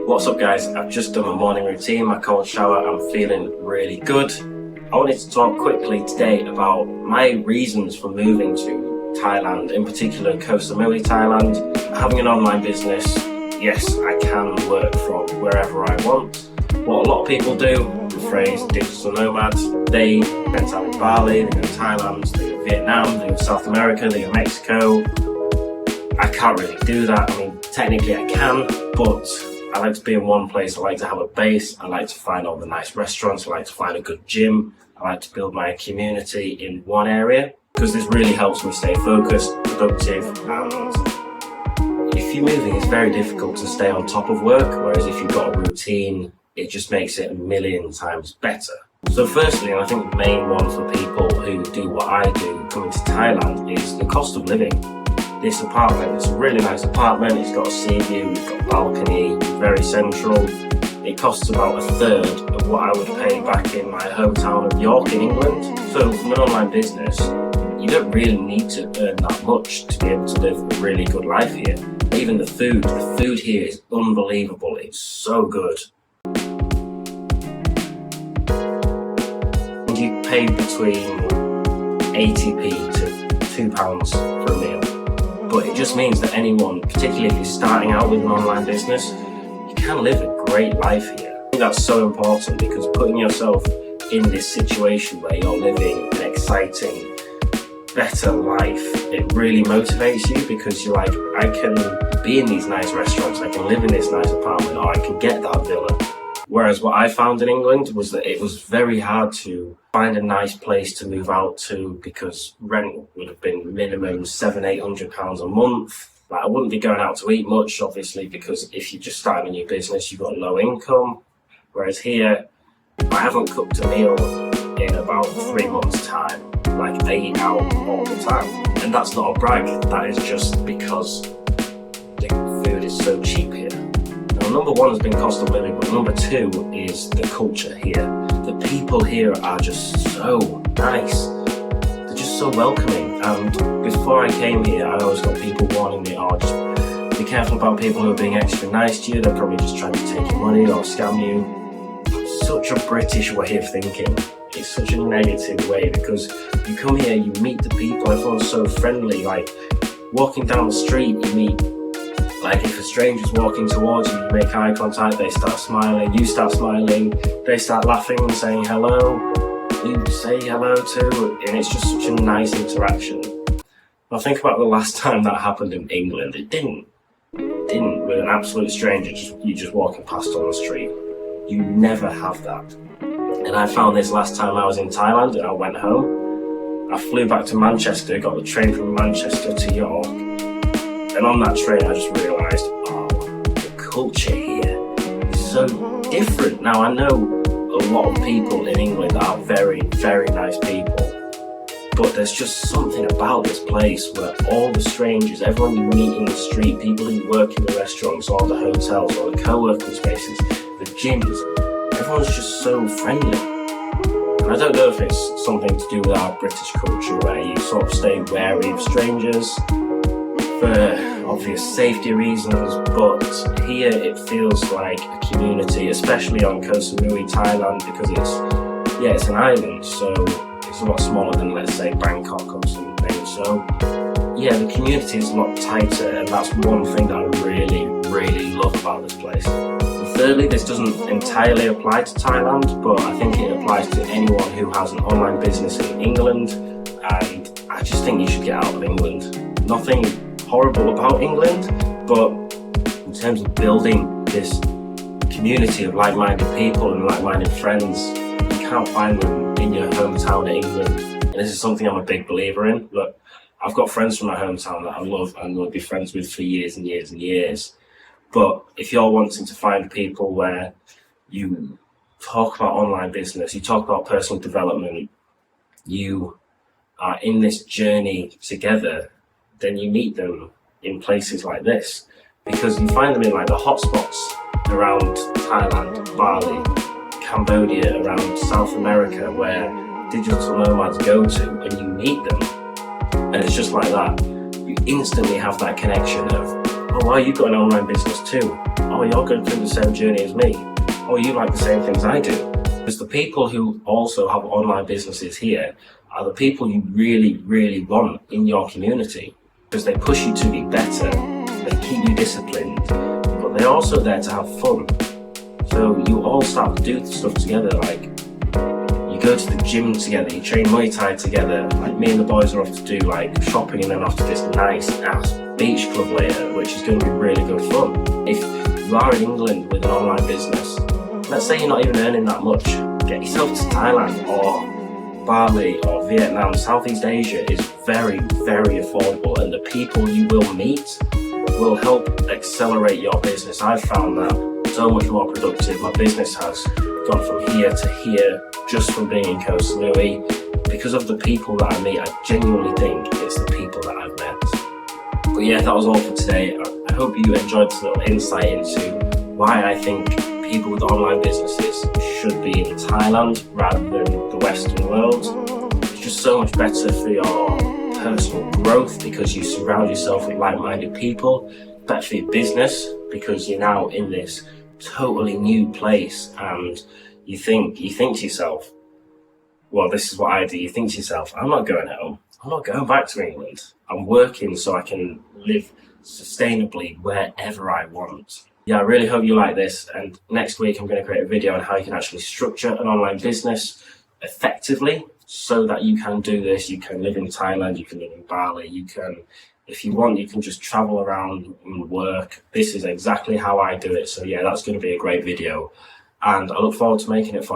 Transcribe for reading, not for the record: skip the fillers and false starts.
What's up guys, I've just done my morning routine, my cold shower, I'm feeling really good. I wanted to talk quickly today about my reasons for moving to Thailand, in particular Koh Samui, Thailand. Having an online business, yes, I can work from wherever I want. What a lot of people do, the phrase digital nomads, they spend time in Bali, they go to Thailand, they go to Vietnam, they go to South America, they go to Mexico. I can't really do that. I mean, technically I can, but I like to be in one place. I like to have a base. I like to find all the nice restaurants. I like to find a good gym. I like to build my community in one area because this really helps me stay focused, productive, and if you're moving, it's very difficult to stay on top of work, whereas if you've got a routine, it just makes it a million times better. So firstly, and I think the main one for people who do what I do coming to Thailand is the cost of living. This apartment, it's a really nice apartment, it's got a sea view, it's got a balcony, very central. It costs about a third of what I would pay back in my hometown of York in England. So from an online business, you don't really need to earn that much to be able to live a really good life here. Even the food here is unbelievable, it's so good. And you pay between 80p to £2 for a meal. But it just means that anyone, particularly if you're starting out with an online business, you can live a great life here. I think that's so important because putting yourself in this situation where you're living an exciting, better life, it really motivates you because you're like, I can be in these nice restaurants, I can live in this nice apartment, or I can get that villa. Whereas what I found in England was that it was very hard to find a nice place to move out to because rent would have been minimum £700-800 a month. Like, I wouldn't be going out to eat much, obviously, because if you're just starting a new business, you've got low income. Whereas here, I haven't cooked a meal in about 3 months' time. Like, I eat out all the time. And that's not a brag, that is just because the food is so cheap here. Now, number one has been cost of living, but number two is the culture here. The people here are just so nice. They're just so welcoming. And before I came here, I always got people warning me, oh, just be careful about people who are being extra nice to you. They're probably just trying to take your money or scam you. Such a British way of thinking. It's such a negative way because you come here, you meet the people, everyone's so friendly. Like, walking down the street, you meet, like, if a stranger's walking towards you, you make eye contact, they start smiling, you start smiling, they start laughing and saying hello, you say hello too, and it's just such a nice interaction. Now think about the last time that happened in England. It didn't with an absolute stranger, you just walking past on the street. You never have that. And I found this last time I was in Thailand and I went home. I flew back to Manchester, got the train from Manchester to York. And on that train, I just realised, oh, the culture here is so different. Now, I know a lot of people in England that are very, very nice people. But there's just something about this place where all the strangers, everyone you meet in the street, people who work in the restaurants or the hotels or the co-working spaces, the gyms, everyone's just so friendly. And I don't know if it's something to do with our British culture where you sort of stay wary of strangers for obvious safety reasons, but here it feels like a community, especially on Koh Samui, Thailand, because it's an island, so it's a lot smaller than, let's say, Bangkok or something. So yeah, the community is a lot tighter, and that's one thing that I really, really love about this place. And thirdly, this doesn't entirely apply to Thailand, but I think it applies to anyone who has an online business in England, and I just think you should get out of England. Nothing horrible about England, but in terms of building this community of like-minded people and like-minded friends, you can't find them in your hometown in England. And this is something I'm a big believer in. Look, I've got friends from my hometown that I love and will be friends with for years and years and years. But if you're wanting to find people where you talk about online business, you talk about personal development, you are in this journey together, then you meet them in places like this, because you find them in like the hotspots around Thailand, Bali, Cambodia, around South America, where digital nomads go to, and you meet them, and it's just like that. You instantly have that connection of, Oh, well, you've got an online business too. Oh, you're going through the same journey as me. Oh, you like the same things I do. Because the people who also have online businesses here are the people you really, really want in your community. Because they push you to be better, they keep you disciplined, but they're also there to have fun. So you all start to do stuff together, like you go to the gym together, you train Muay Thai together, like me and the boys are off to do like shopping and then off to this nice ass beach club later, which is going to be really good fun. If you are in England with an online business, let's say you're not even earning that much, get yourself to Thailand or Bali or Vietnam. Southeast Asia is very, very affordable, and the people you will meet will help accelerate your business. I've found that so much more productive. My business has gone from here to here just from being in Koh Samui because of the people that I meet. I genuinely think it's the people that I've met. But yeah, that was all for today. I hope you enjoyed this little insight into why I think people with online businesses should be in Thailand rather than the Western world. It's just so much better for your personal growth because you surround yourself with like-minded people. Better for your business because you're now in this totally new place and you think to yourself, well, this is what I do. You think to yourself, I'm not going home. I'm not going back to England. I'm working so I can live sustainably wherever I want. Yeah, I really hope you like this, and next week I'm going to create a video on how you can actually structure an online business effectively so that you can do this. You can live in Thailand, you can live in Bali, you can, if you want, you can just travel around and work. This is exactly how I do it, so yeah, that's going to be a great video, and I look forward to making it for